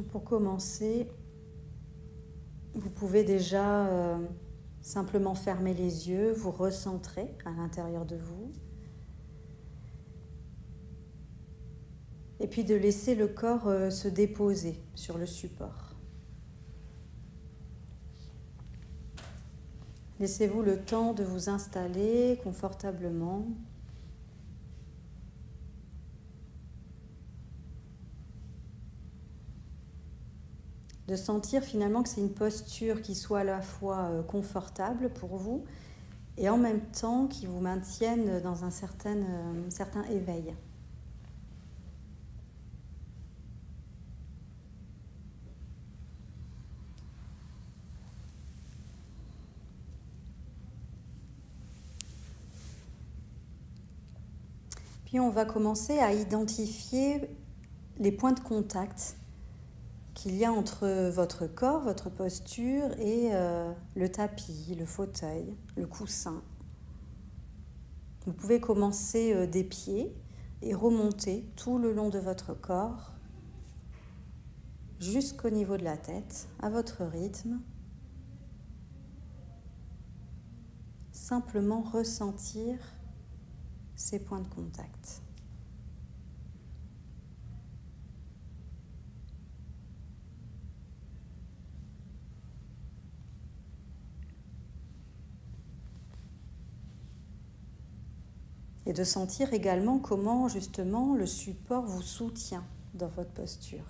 Pour commencer, vous pouvez déjà simplement fermer les yeux, vous recentrer à l'intérieur de vous. Et puis de laisser le corps se déposer sur le support. Laissez-vous le temps de vous installer confortablement. De sentir finalement que c'est une posture qui soit à la fois confortable pour vous et en même temps qui vous maintienne dans un certain éveil. Puis on va commencer à identifier les points de contact qu'il y a entre votre corps, votre posture et le tapis, le fauteuil, le coussin. Vous pouvez commencer des pieds et remonter tout le long de votre corps jusqu'au niveau de la tête, à votre rythme. Simplement ressentir ces points de contact. Et de sentir également comment justement le support vous soutient dans votre posture.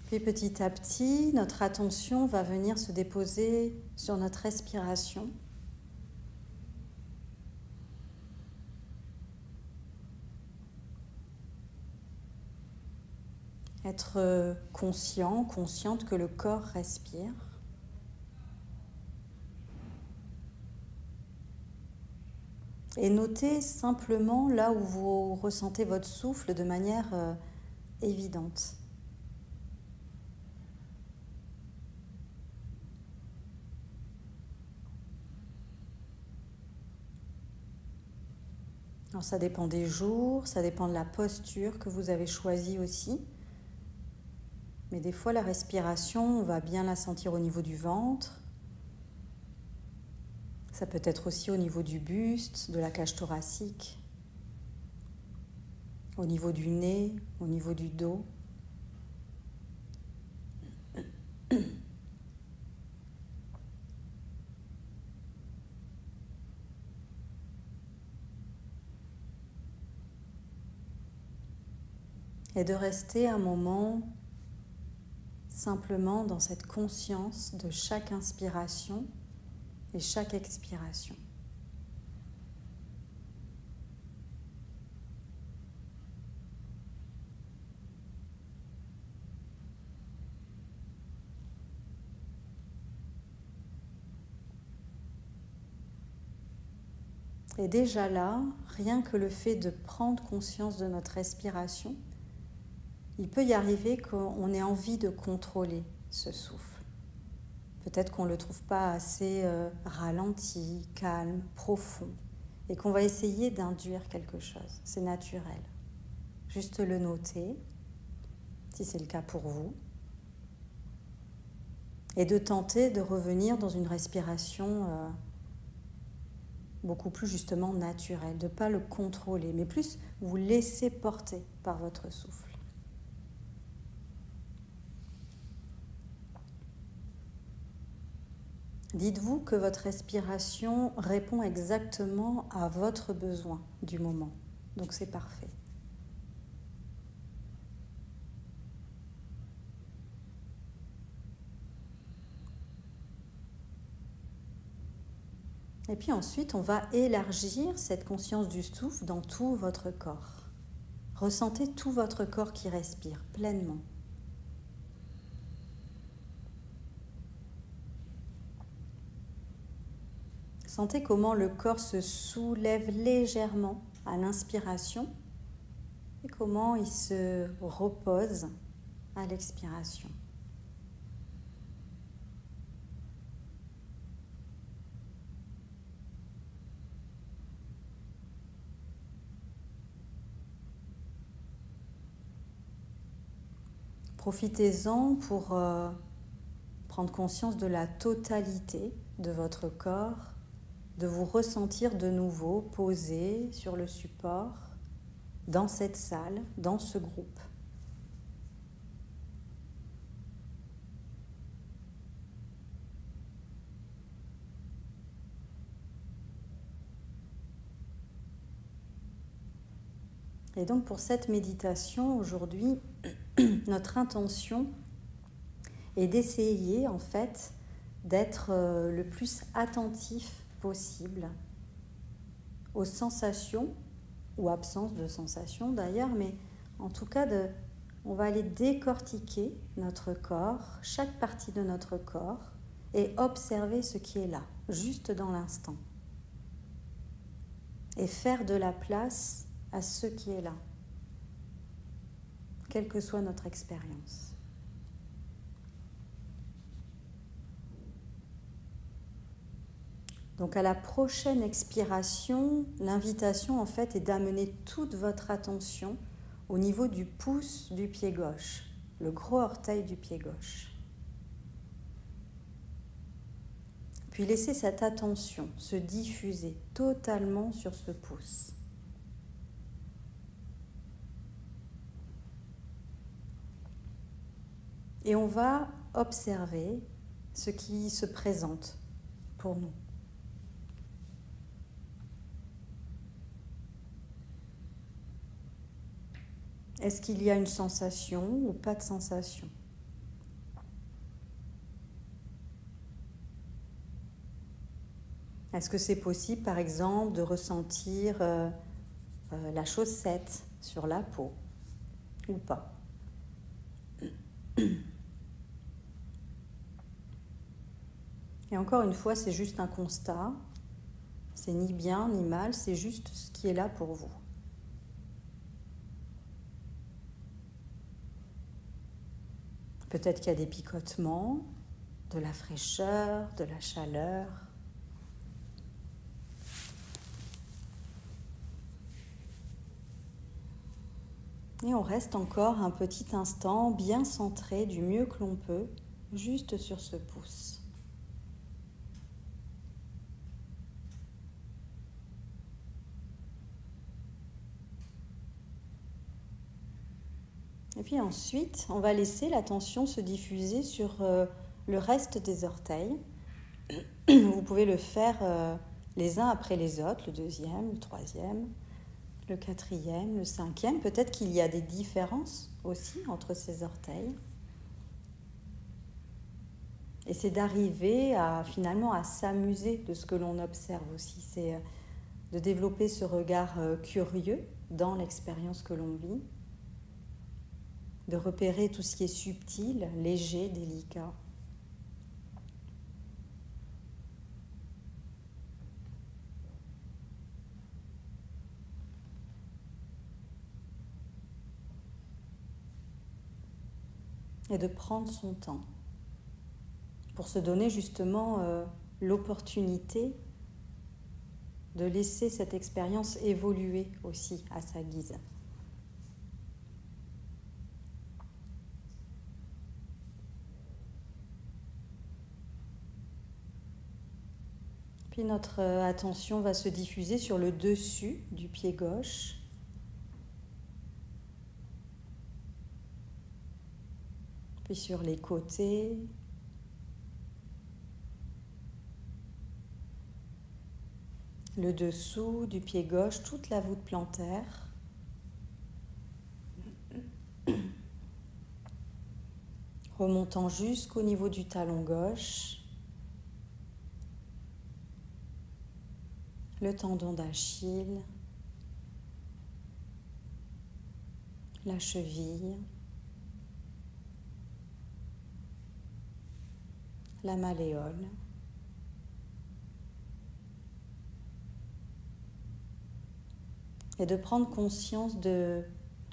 Puis petit à petit, notre attention va venir se déposer sur notre respiration. Être conscient, consciente que le corps respire. Et notez simplement là où vous ressentez votre souffle de manière évidente. Alors ça dépend des jours, ça dépend de la posture que vous avez choisie aussi. Mais des fois, la respiration, on va bien la sentir au niveau du ventre. Ça peut être aussi au niveau du buste, de la cage thoracique, au niveau du nez, au niveau du dos. Et de rester un moment simplement dans cette conscience de chaque inspiration et chaque expiration. Et déjà là, rien que le fait de prendre conscience de notre respiration, il peut y arriver qu'on ait envie de contrôler ce souffle. Peut-être qu'on ne le trouve pas assez ralenti, calme, profond, et qu'on va essayer d'induire quelque chose. C'est naturel. Juste le noter, si c'est le cas pour vous, et de tenter de revenir dans une respiration beaucoup plus justement naturelle, de ne pas le contrôler, mais plus vous laisser porter par votre souffle. Dites-vous que votre respiration répond exactement à votre besoin du moment. Donc c'est parfait. Et puis ensuite, on va élargir cette conscience du souffle dans tout votre corps. Ressentez tout votre corps qui respire pleinement. Sentez comment le corps se soulève légèrement à l'inspiration et comment il se repose à l'expiration. Profitez-en pour prendre conscience de la totalité de votre corps, de vous ressentir de nouveau posé sur le support, dans cette salle, dans ce groupe. Et donc pour cette méditation aujourd'hui, notre intention est d'essayer en fait d'être le plus attentif possible aux sensations, ou absence de sensations d'ailleurs, mais en tout cas on va aller décortiquer notre corps, chaque partie de notre corps, et observer ce qui est là, juste dans l'instant. Et faire de la place à ce qui est là, quelle que soit notre expérience. Donc à la prochaine expiration, l'invitation en fait est d'amener toute votre attention au niveau du pouce du pied gauche, le gros orteil du pied gauche. Puis laissez cette attention se diffuser totalement sur ce pouce. Et on va observer ce qui se présente pour nous. Est-ce qu'il y a une sensation ou pas de sensation ? Est-ce que c'est possible, par exemple, de ressentir la chaussette sur la peau ou pas ? Et encore une fois, c'est juste un constat. C'est ni bien ni mal, c'est juste ce qui est là pour vous. Peut-être qu'il y a des picotements, de la fraîcheur, de la chaleur. Et on reste encore un petit instant bien centré du mieux que l'on peut, juste sur ce pouce. Et puis ensuite, on va laisser l'attention se diffuser sur le reste des orteils. Vous pouvez le faire les uns après les autres, le deuxième, le troisième, le quatrième, le cinquième. Peut-être qu'il y a des différences aussi entre ces orteils. Et c'est d'arriver finalement à s'amuser de ce que l'on observe aussi. C'est de développer ce regard curieux dans l'expérience que l'on vit, de repérer tout ce qui est subtil, léger, délicat. Et de prendre son temps pour se donner justement l'opportunité de laisser cette expérience évoluer aussi à sa guise. Puis notre attention va se diffuser sur le dessus du pied gauche. Puis sur les côtés. Le dessous du pied gauche, toute la voûte plantaire. Remontant jusqu'au niveau du talon gauche. Le tendon d'Achille. La cheville. La malléole. Et de prendre conscience de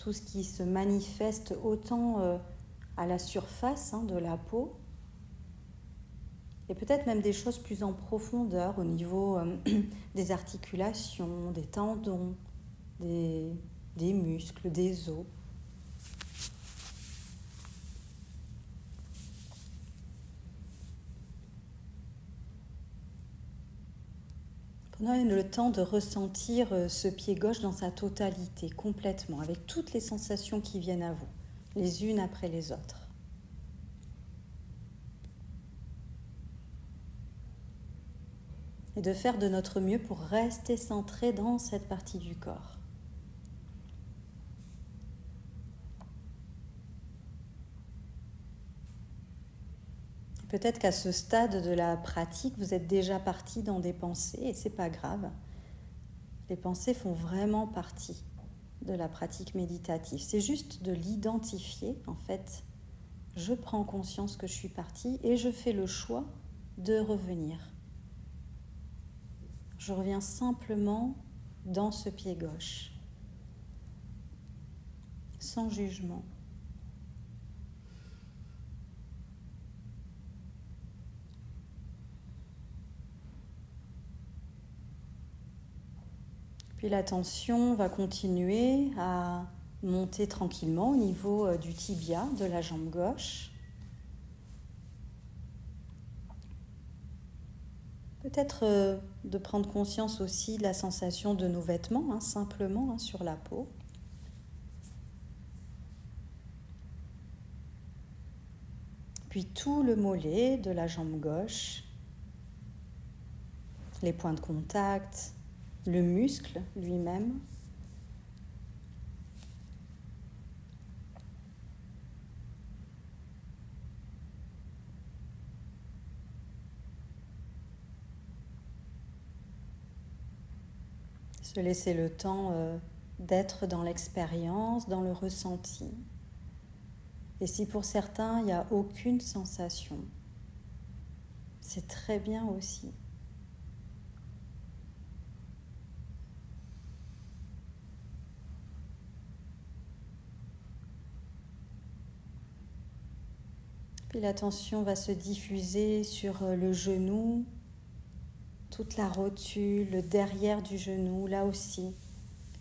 tout ce qui se manifeste autant à la surface de la peau, et peut-être même des choses plus en profondeur au niveau des articulations, des tendons, des muscles, des os. Prenons le temps de ressentir ce pied gauche dans sa totalité, complètement, avec toutes les sensations qui viennent à vous, les unes après les autres. Et de faire de notre mieux pour rester centré dans cette partie du corps. Peut-être qu'à ce stade de la pratique, vous êtes déjà parti dans des pensées, et c'est pas grave. Les pensées font vraiment partie de la pratique méditative. C'est juste de l'identifier, en fait. Je prends conscience que je suis parti et je fais le choix de revenir. Je reviens simplement dans ce pied gauche, sans jugement. Puis l'attention va continuer à monter tranquillement au niveau du tibia de la jambe gauche. Peut-être de prendre conscience aussi de la sensation de nos vêtements, simplement sur la peau. Puis tout le mollet de la jambe gauche, les points de contact, le muscle lui-même. Se laisser le temps d'être dans l'expérience, dans le ressenti. Et si pour certains, il n'y a aucune sensation, c'est très bien aussi. Puis l'attention va se diffuser sur le genou, toute la rotule, le derrière du genou, là aussi.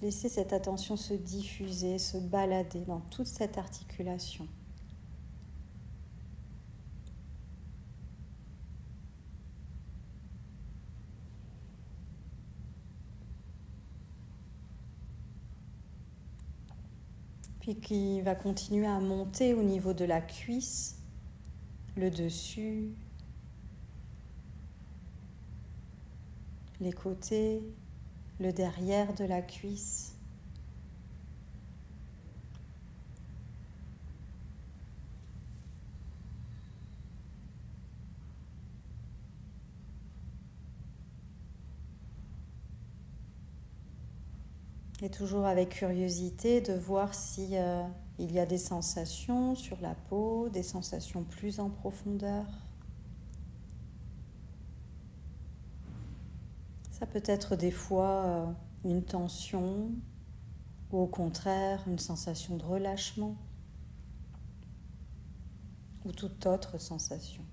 Laissez cette attention se diffuser, se balader dans toute cette articulation. Puis qui va continuer à monter au niveau de la cuisse, le dessus, les côtés, le derrière de la cuisse. Et toujours avec curiosité de voir si il y a des sensations sur la peau, des sensations plus en profondeur. Ça peut être des fois une tension ou au contraire une sensation de relâchement ou toute autre sensation.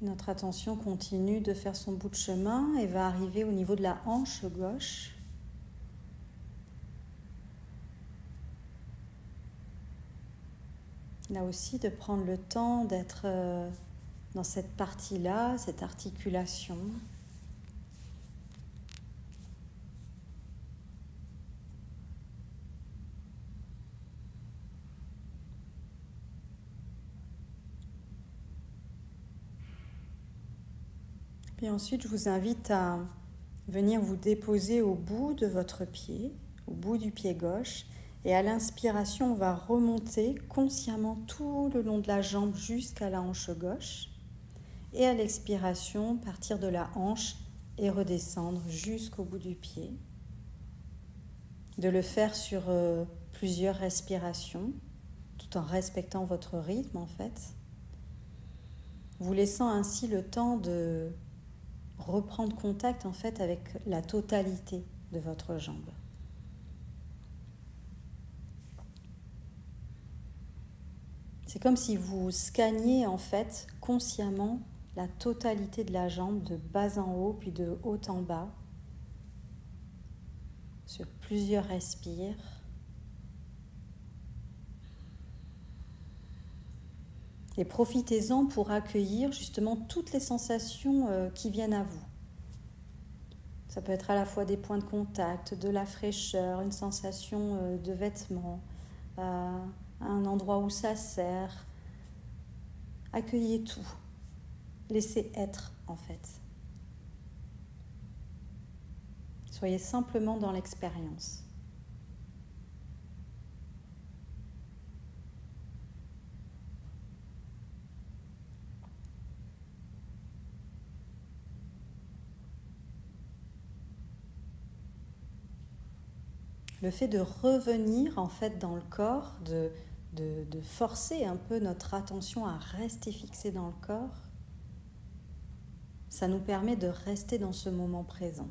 Notre attention continue de faire son bout de chemin et va arriver au niveau de la hanche gauche. Là aussi, de prendre le temps d'être dans cette partie-là, cette articulation. Puis ensuite, je vous invite à venir vous déposer au bout de votre pied, au bout du pied gauche. Et à l'inspiration, on va remonter consciemment tout le long de la jambe jusqu'à la hanche gauche. Et à l'expiration, partir de la hanche et redescendre jusqu'au bout du pied. de le faire sur plusieurs respirations, tout en respectant votre rythme en fait, vous laissant ainsi le temps de reprendre contact en fait avec la totalité de votre jambe. C'est comme si vous scanniez en fait consciemment la totalité de la jambe de bas en haut puis de haut en bas sur plusieurs respires. Et profitez-en pour accueillir justement toutes les sensations qui viennent à vous. Ça peut être à la fois des points de contact, de la fraîcheur, une sensation de vêtements, un endroit où ça serre. Accueillez tout. Laissez être en fait. Soyez simplement dans l'expérience. Le fait de revenir en fait dans le corps, de forcer un peu notre attention à rester fixée dans le corps, ça nous permet de rester dans ce moment présent.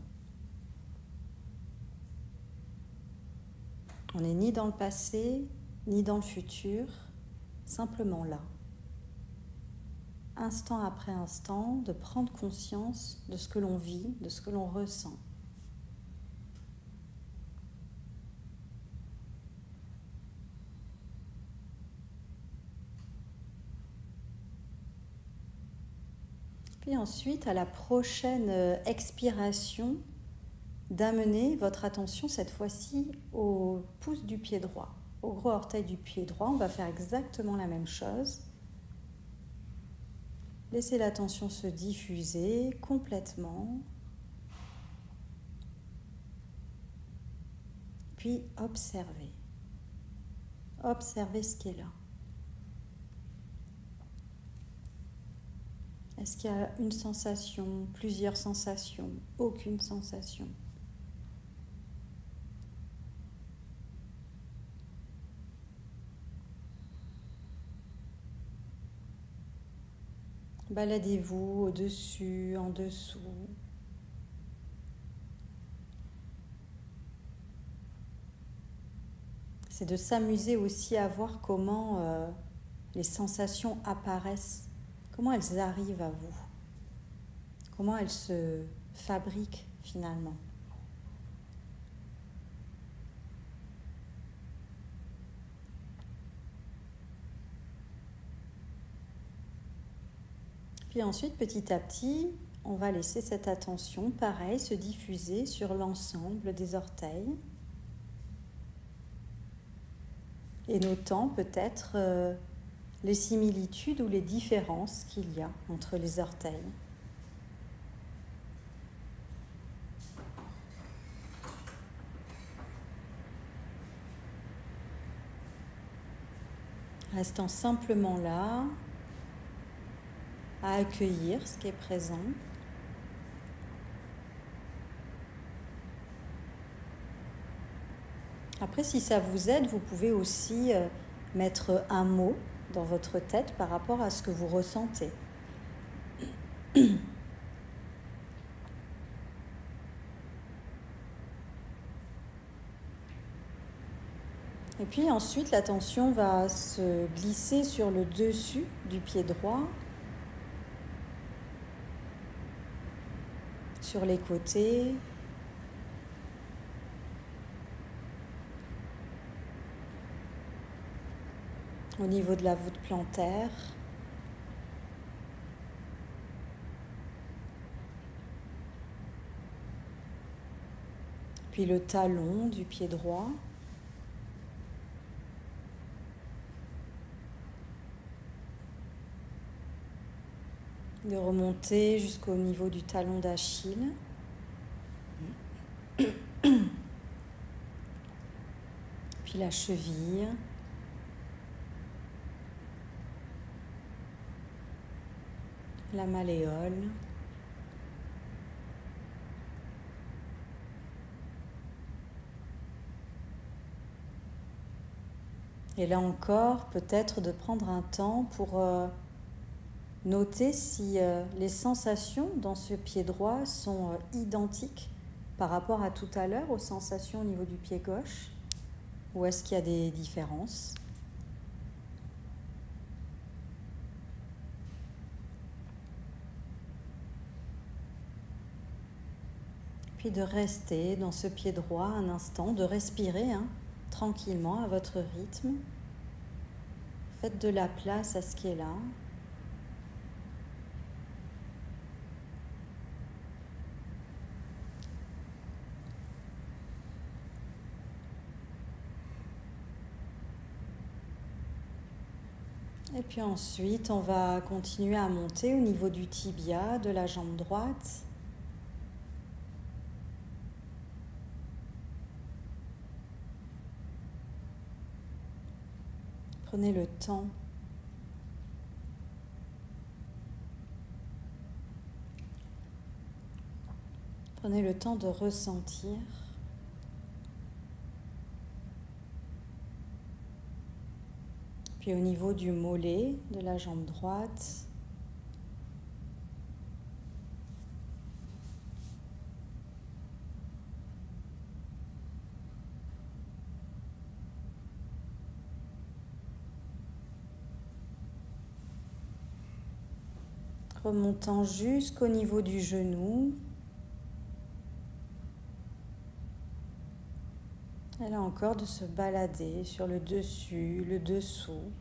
On n'est ni dans le passé, ni dans le futur, simplement là. Instant après instant, de prendre conscience de ce que l'on vit, de ce que l'on ressent. Puis ensuite, à la prochaine expiration, d'amener votre attention cette fois-ci au pouce du pied droit, au gros orteil du pied droit. On va faire exactement la même chose. Laissez l'attention se diffuser complètement. Puis observez. Observez ce qui est là. Est-ce qu'il y a une sensation, plusieurs sensations, aucune sensation ? Baladez-vous au-dessus, en dessous. C'est de s'amuser aussi à voir comment les sensations apparaissent, comment elles arrivent à vous, comment elles se fabriquent finalement. Puis ensuite, petit à petit, on va laisser cette attention, pareil, se diffuser sur l'ensemble des orteils. Et notant peut-être les similitudes ou les différences qu'il y a entre les orteils. Restant simplement là, à accueillir ce qui est présent. Après, si ça vous aide, vous pouvez aussi mettre un mot dans votre tête par rapport à ce que vous ressentez. Et puis ensuite, l'attention va se glisser sur le dessus du pied droit, sur les côtés, au niveau de la voûte plantaire. Puis le talon du pied droit. De remonter jusqu'au niveau du talon d'Achille. Puis la cheville. La malléole. Et là encore, peut-être de prendre un temps pour noter si les sensations dans ce pied droit sont identiques par rapport à tout à l'heure aux sensations au niveau du pied gauche, ou est-ce qu'il y a des différences? Puis de rester dans ce pied droit un instant, de respirer tranquillement à votre rythme. Faites de la place à ce qui est là. Et puis ensuite, on va continuer à monter au niveau du tibia, de la jambe droite. Prenez le temps de ressentir. Puis au niveau du mollet, de la jambe droite. Remontant jusqu'au niveau du genou. Et là encore, de se balader sur le dessus, le dessous,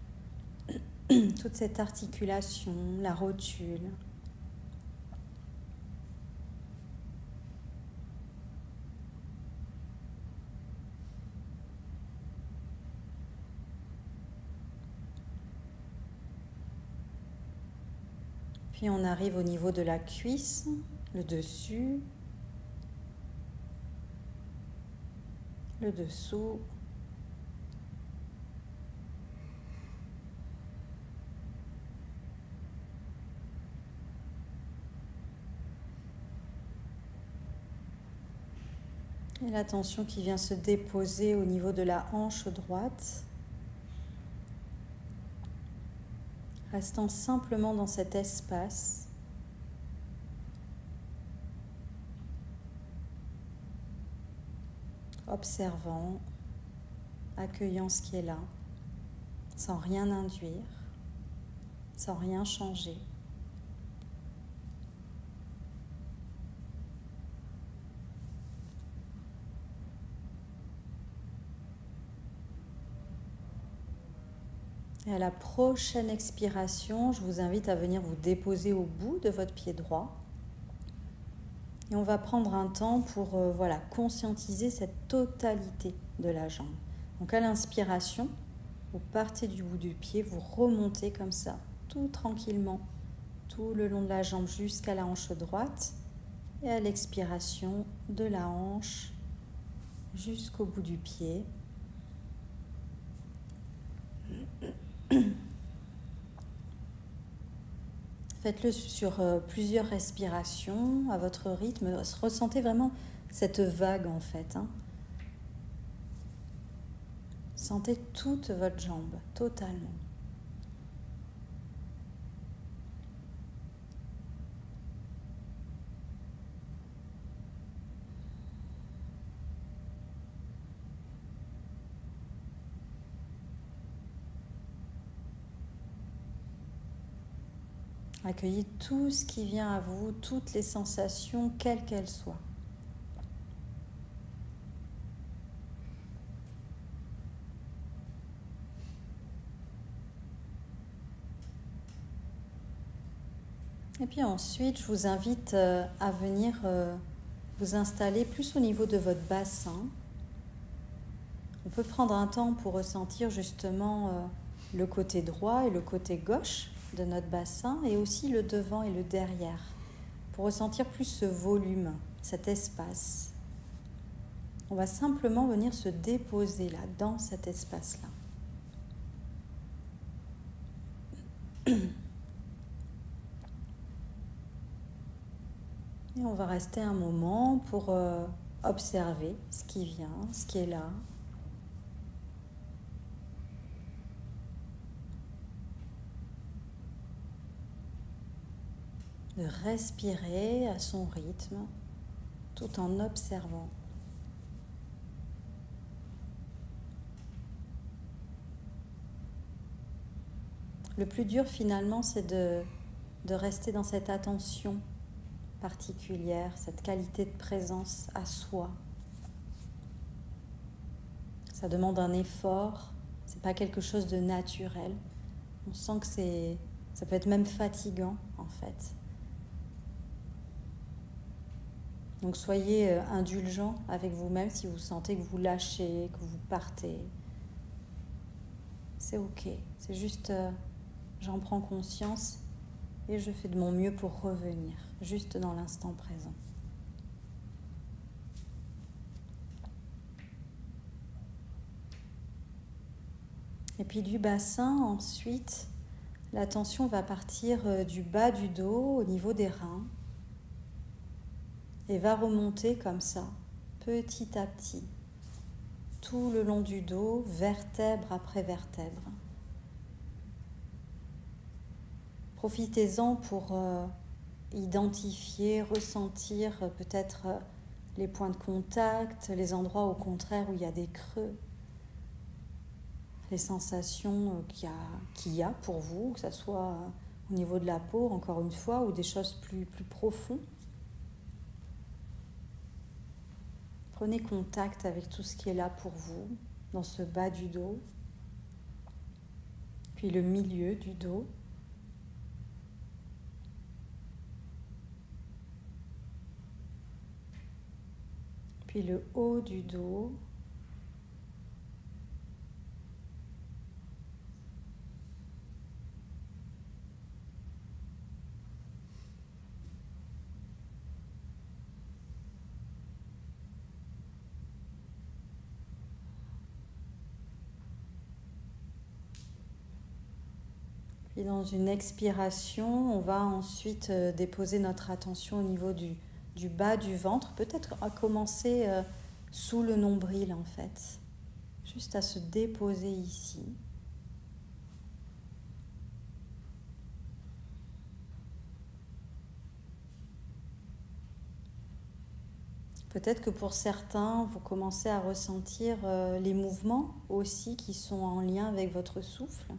toute cette articulation, la rotule. Puis on arrive au niveau de la cuisse, le dessus, le dessous. Et la tension qui vient se déposer au niveau de la hanche droite. Restant simplement dans cet espace. Observant, accueillant ce qui est là, sans rien induire, sans rien changer. Et à la prochaine expiration, je vous invite à venir vous déposer au bout de votre pied droit. Et on va prendre un temps pour conscientiser cette totalité de la jambe. Donc à l'inspiration, vous partez du bout du pied, vous remontez comme ça, tout tranquillement, tout le long de la jambe jusqu'à la hanche droite. Et à l'expiration, de la hanche jusqu'au bout du pied. Faites-le sur plusieurs respirations, à votre rythme. Ressentez vraiment cette vague en fait. Sentez toute votre jambe, totalement. Accueillez tout ce qui vient à vous, toutes les sensations, quelles qu'elles soient. Et puis ensuite, je vous invite à venir vous installer plus au niveau de votre bassin. On peut prendre un temps pour ressentir justement le côté droit et le côté gauche de notre bassin et aussi le devant et le derrière pour ressentir plus ce volume, cet espace. On va simplement venir se déposer là, dans cet espace-là. Et on va rester un moment pour observer ce qui vient, ce qui est là. de respirer à son rythme tout en observant. Le plus dur finalement, c'est de rester dans cette attention particulière, cette qualité de présence à soi. Ça demande un effort, c'est pas quelque chose de naturel. On sent que ça peut être même fatigant en fait. Donc soyez indulgents avec vous-même si vous sentez que vous lâchez, que vous partez. C'est ok, c'est juste j'en prends conscience et je fais de mon mieux pour revenir, juste dans l'instant présent. Et puis du bassin, ensuite, l'attention va partir du bas du dos au niveau des reins et va remonter comme ça, petit à petit, tout le long du dos, vertèbre après vertèbre. Profitez-en pour identifier, ressentir peut-être les points de contact, les endroits au contraire où il y a des creux, les sensations qu'il y a pour vous, que ce soit au niveau de la peau, encore une fois, ou des choses plus profondes. Prenez contact avec tout ce qui est là pour vous, dans ce bas du dos, puis le milieu du dos. Puis le haut du dos. Puis dans une expiration, on va ensuite déposer notre attention au niveau du bas du ventre, peut-être à commencer sous le nombril en fait, juste à se déposer ici. Peut-être que pour certains, vous commencez à ressentir les mouvements aussi qui sont en lien avec votre souffle.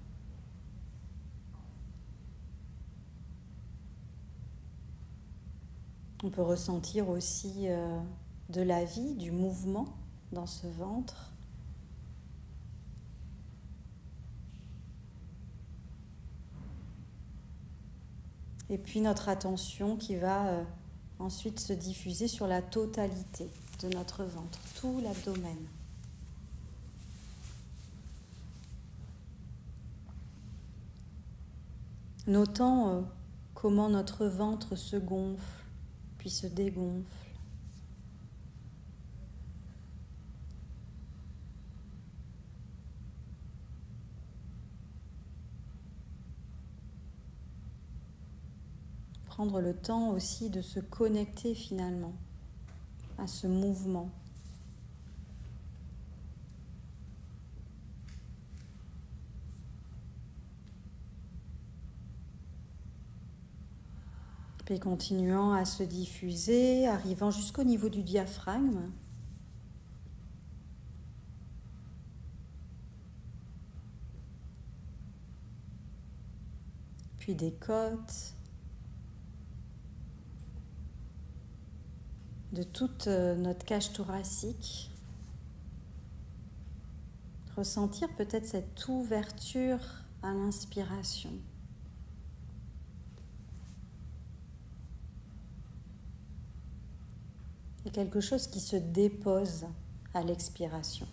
On peut ressentir aussi de la vie, du mouvement dans ce ventre. Et puis notre attention qui va ensuite se diffuser sur la totalité de notre ventre, tout l'abdomen. Notant comment notre ventre se gonfle, puis se dégonfle. Prendre le temps aussi de se connecter finalement à ce mouvement. Puis continuant à se diffuser, arrivant jusqu'au niveau du diaphragme. Puis des côtes. De toute notre cage thoracique. Ressentir peut-être cette ouverture à l'inspiration. Et quelque chose qui se dépose à l'expiration.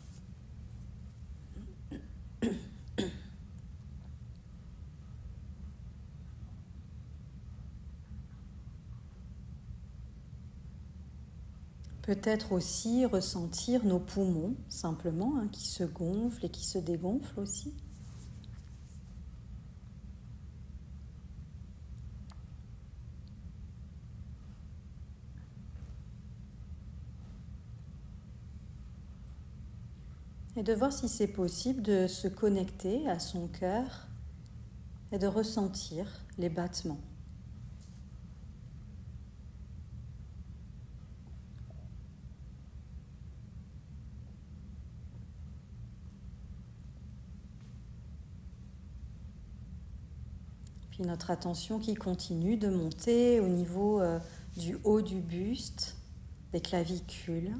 Peut-être aussi ressentir nos poumons, simplement, qui se gonflent et qui se dégonflent aussi. Et de voir si c'est possible de se connecter à son cœur et de ressentir les battements. Puis notre attention qui continue de monter au niveau du haut du buste, des clavicules.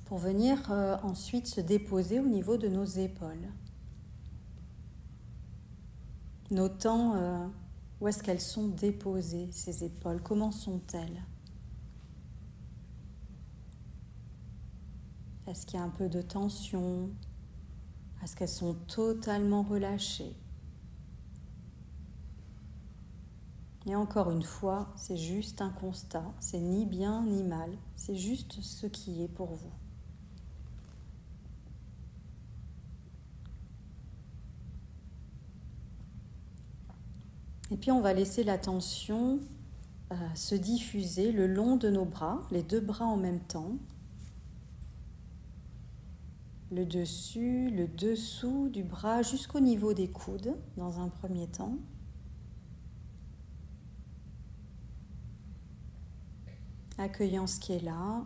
Pour venir ensuite se déposer au niveau de nos épaules. Notant où est-ce qu'elles sont déposées, ces épaules, comment sont-elles? Est-ce qu'il y a un peu de tension? Est-ce qu'elles sont totalement relâchées? Et encore une fois, c'est juste un constat, c'est ni bien ni mal, c'est juste ce qui est pour vous. Et puis on va laisser l'attention se diffuser le long de nos bras, les deux bras en même temps. Le dessus, le dessous du bras jusqu'au niveau des coudes dans un premier temps. Accueillant ce qui est là.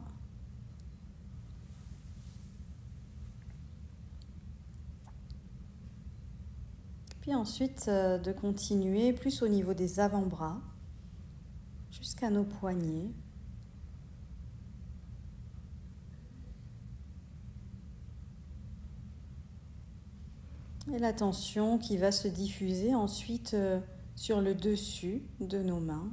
Puis ensuite de continuer plus au niveau des avant-bras jusqu'à nos poignets. Et l'attention qui va se diffuser ensuite sur le dessus de nos mains.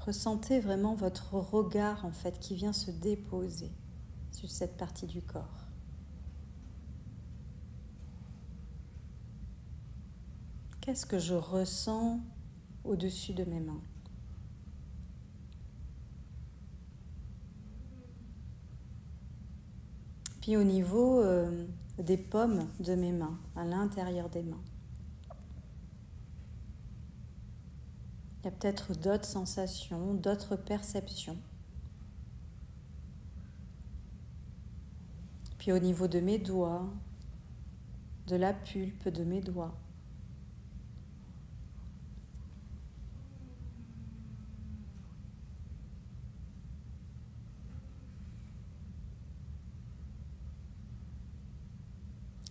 Ressentez vraiment votre regard en fait qui vient se déposer sur cette partie du corps. Qu'est-ce que je ressens au-dessus de mes mains? Puis au niveau des paumes de mes mains, à l'intérieur des mains. Il y a peut-être d'autres sensations, d'autres perceptions. Puis au niveau de mes doigts, de la pulpe de mes doigts.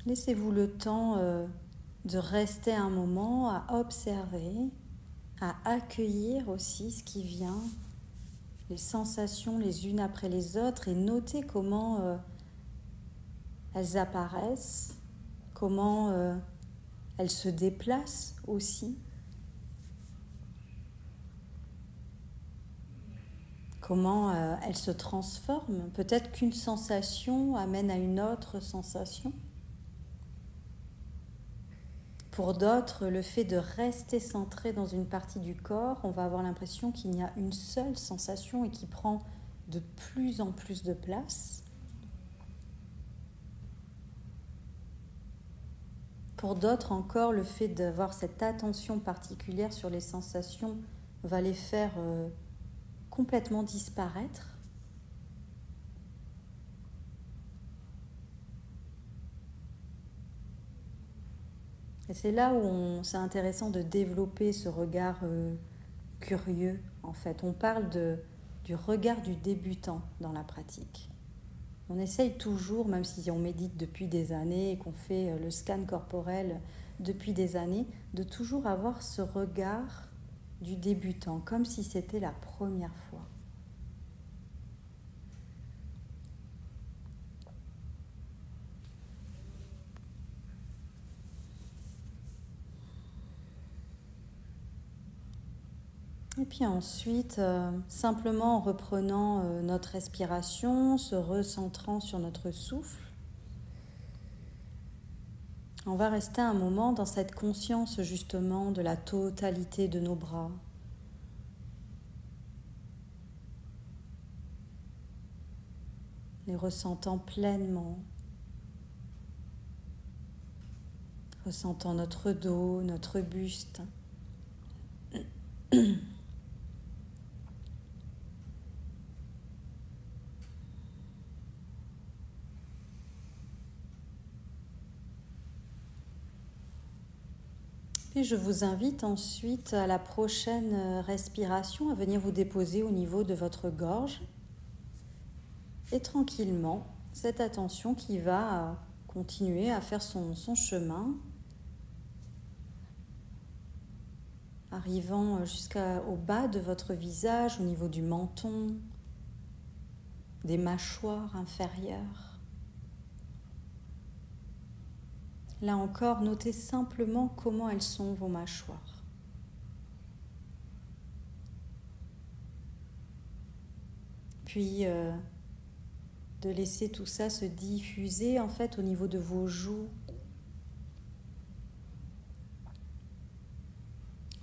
Laissez-vous le temps de rester un moment à observer, à accueillir aussi ce qui vient, les sensations les unes après les autres et noter comment elles apparaissent, comment elles se déplacent aussi, comment elles se transforment. Peut-être qu'une sensation amène à une autre sensation. Pour d'autres, le fait de rester centré dans une partie du corps, on va avoir l'impression qu'il y a une seule sensation et qui prend de plus en plus de place. Pour d'autres encore, le fait d'avoir cette attention particulière sur les sensations va les faire complètement disparaître. Et c'est là où c'est intéressant de développer ce regard curieux, en fait. On parle du regard du débutant dans la pratique. On essaye toujours, même si on médite depuis des années et qu'on fait le scan corporel depuis des années, de toujours avoir ce regard du débutant, comme si c'était la première fois. Et puis ensuite, simplement en reprenant notre respiration, se recentrant sur notre souffle, on va rester un moment dans cette conscience justement de la totalité de nos bras. Les ressentant pleinement, ressentant notre dos, notre buste. Et je vous invite ensuite à la prochaine respiration à venir vous déposer au niveau de votre gorge. Et tranquillement, cette attention qui va continuer à faire son chemin, arrivant jusqu'au bas de votre visage, au niveau du menton, des mâchoires inférieures. Là encore, notez simplement comment elles sont vos mâchoires. Puis de laisser tout ça se diffuser en fait au niveau de vos joues,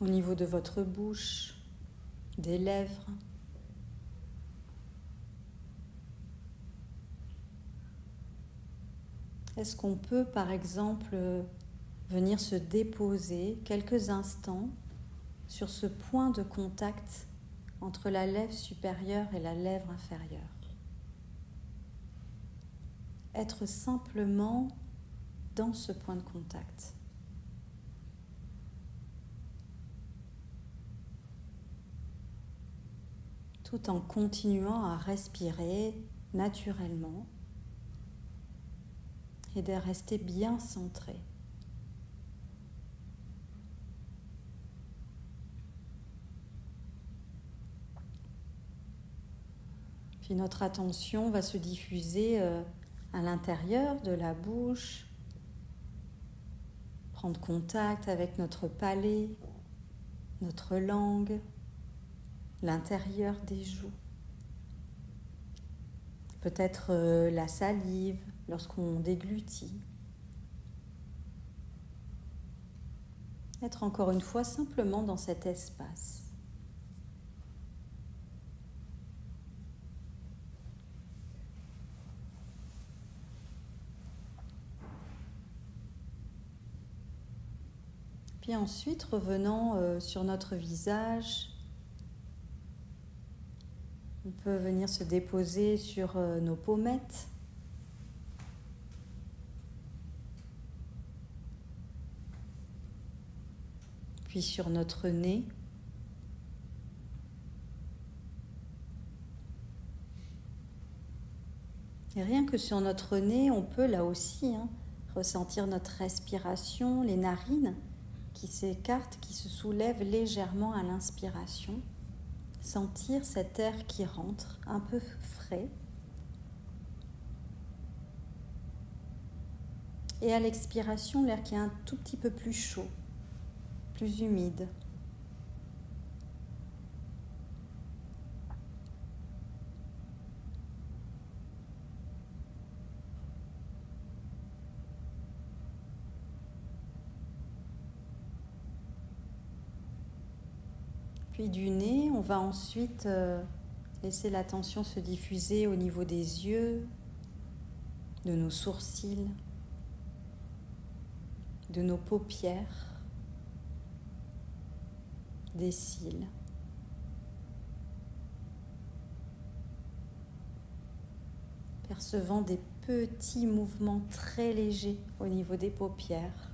au niveau de votre bouche, des lèvres. Est-ce qu'on peut, par exemple, venir se déposer quelques instants sur ce point de contact entre la lèvre supérieure et la lèvre inférieure? Être simplement dans ce point de contact. Tout en continuant à respirer naturellement et de rester bien centré. Puis notre attention va se diffuser à l'intérieur de la bouche, prendre contact avec notre palais, notre langue, l'intérieur des joues. Peut-être la salive lorsqu'on déglutit. Être encore une fois simplement dans cet espace. Puis ensuite, revenant sur notre visage, on peut venir se déposer sur nos pommettes. Puis sur notre nez. Et rien que sur notre nez, on peut là aussi ressentir notre respiration, les narines qui s'écartent, qui se soulèvent légèrement à l'inspiration. Sentir cet air qui rentre, un peu frais. Et à l'expiration, l'air qui est un tout petit peu plus chaud, plus humide. Puis du nez, on va ensuite laisser l'attention se diffuser au niveau des yeux, de nos sourcils, de nos paupières, des cils. Percevant des petits mouvements très légers au niveau des paupières.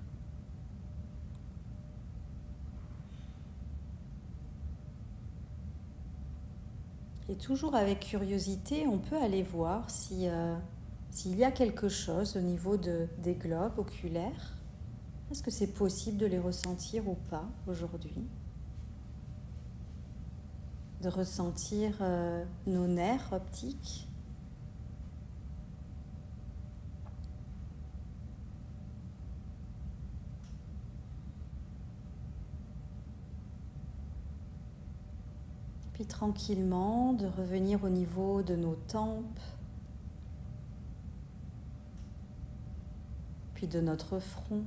Et toujours avec curiosité, on peut aller voir s'il y a quelque chose au niveau des globes oculaires. Est-ce que c'est possible de les ressentir ou pas aujourd'hui? De ressentir nos nerfs optiques. Puis tranquillement, de revenir au niveau de nos tempes, puis de notre front.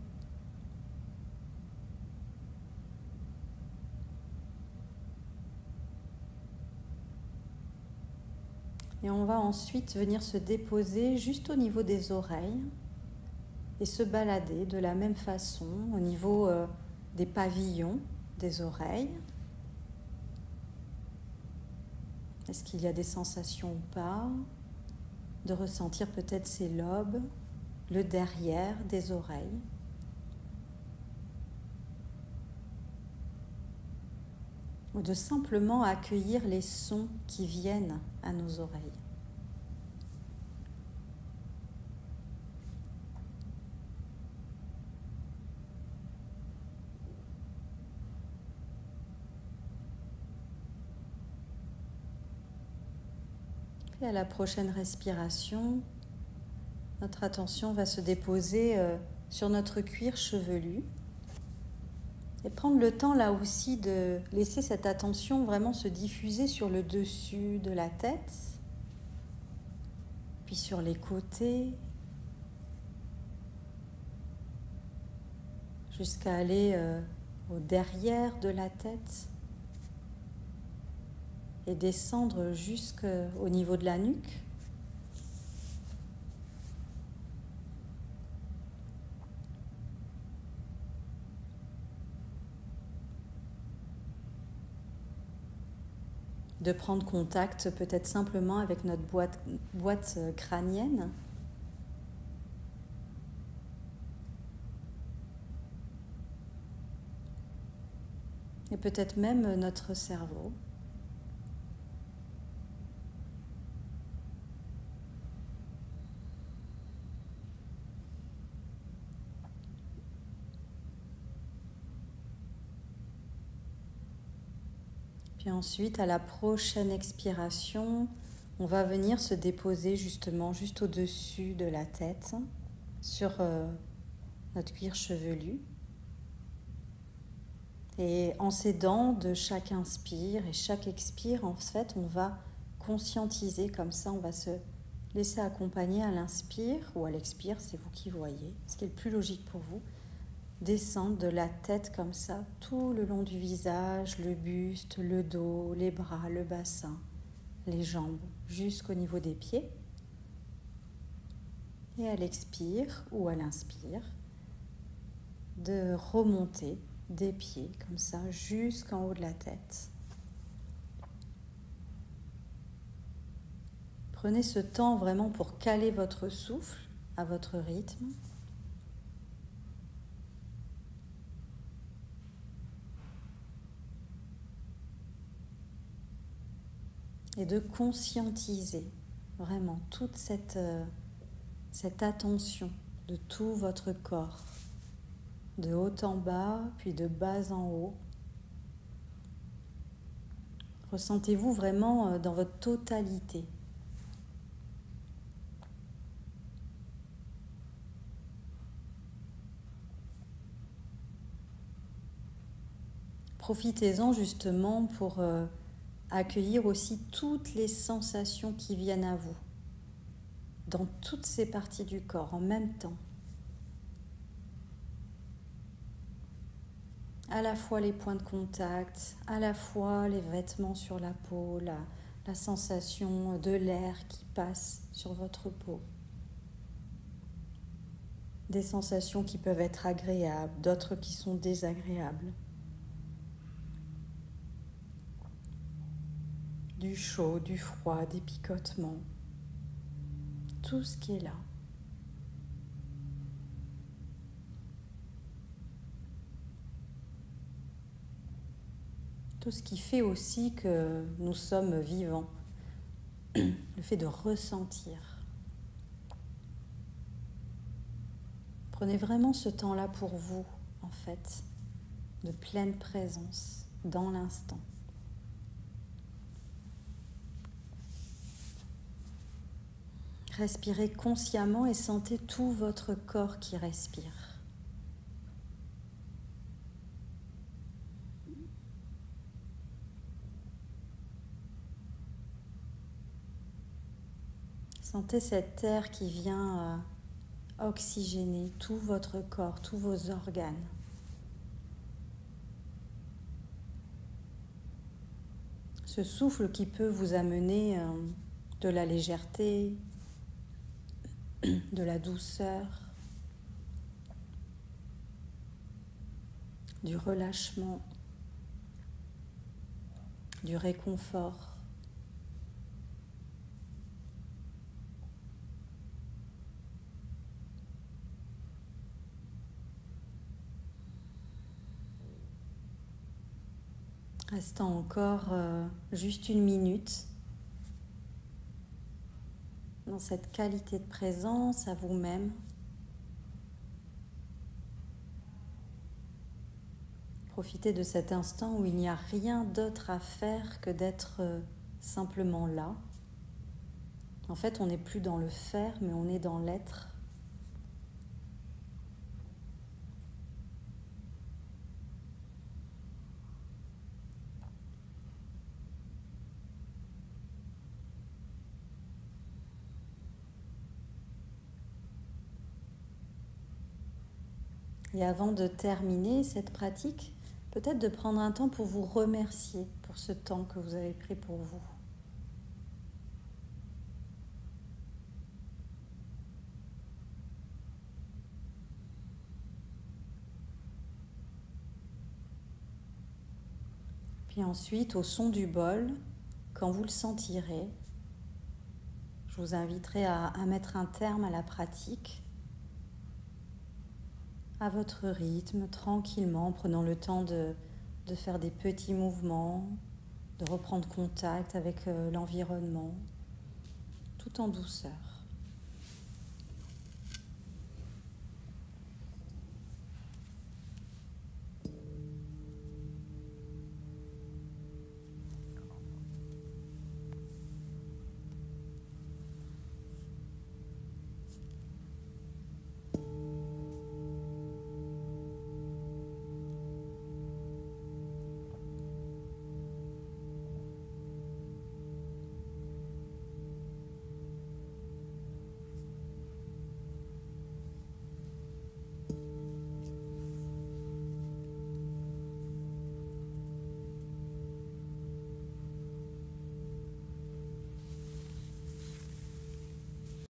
Et on va ensuite venir se déposer juste au niveau des oreilles et se balader de la même façon au niveau des pavillons des oreilles. Est-ce qu'il y a des sensations ou pas? De ressentir peut-être ces lobes, le derrière des oreilles. Ou de simplement accueillir les sons qui viennent à nos oreilles. Et à la prochaine respiration, notre attention va se déposer sur notre cuir chevelu et prendre le temps là aussi de laisser cette attention vraiment se diffuser sur le dessus de la tête, puis sur les côtés, jusqu'à aller au derrière de la tête et descendre jusqu'au niveau de la nuque. De prendre contact peut-être simplement avec notre boîte crânienne. Et peut-être même notre cerveau. Puis ensuite, à la prochaine expiration, on va venir se déposer justement juste au-dessus de la tête, sur notre cuir chevelu. Et en s'aidant de chaque inspire et chaque expire, en fait, on va conscientiser comme ça, on va se laisser accompagner à l'inspire ou à l'expire, c'est vous qui voyez, ce qui est le plus logique pour vous. Descendre de la tête comme ça, tout le long du visage, le buste, le dos, les bras, le bassin, les jambes, jusqu'au niveau des pieds. Et à l'expire ou à l'inspire, de remonter des pieds comme ça jusqu'en haut de la tête. Prenez ce temps vraiment pour caler votre souffle à votre rythme. Et de conscientiser vraiment toute cette attention de tout votre corps, de haut en bas, puis de bas en haut. Ressentez-vous vraiment dans votre totalité. Profitez-en justement pour accueillir aussi toutes les sensations qui viennent à vous, dans toutes ces parties du corps en même temps. À la fois les points de contact, à la fois les vêtements sur la peau, la sensation de l'air qui passe sur votre peau. Des sensations qui peuvent être agréables, d'autres qui sont désagréables. Du chaud, du froid, des picotements. Tout ce qui est là. Tout ce qui fait aussi que nous sommes vivants. Le fait de ressentir. Prenez vraiment ce temps-là pour vous, en fait, de pleine présence dans l'instant. Respirez consciemment et sentez tout votre corps qui respire. Sentez cet air qui vient oxygéner tout votre corps, tous vos organes. Ce souffle qui peut vous amener de la légèreté, de la douceur, du relâchement, du réconfort. Restant encore juste 1 minute dans cette qualité de présence à vous-même. Profitez de cet instant où il n'y a rien d'autre à faire que d'être simplement là, En fait, on n'est plus dans le faire, mais on est dans l'être. Et avant de terminer cette pratique, peut-être de prendre un temps pour vous remercier pour ce temps que vous avez pris pour vous. Puis ensuite, au son du bol, quand vous le sentirez, je vous inviterai à mettre un terme à la pratique, à votre rythme, tranquillement, en prenant le temps de faire des petits mouvements, de reprendre contact avec l'environnement, tout en douceur.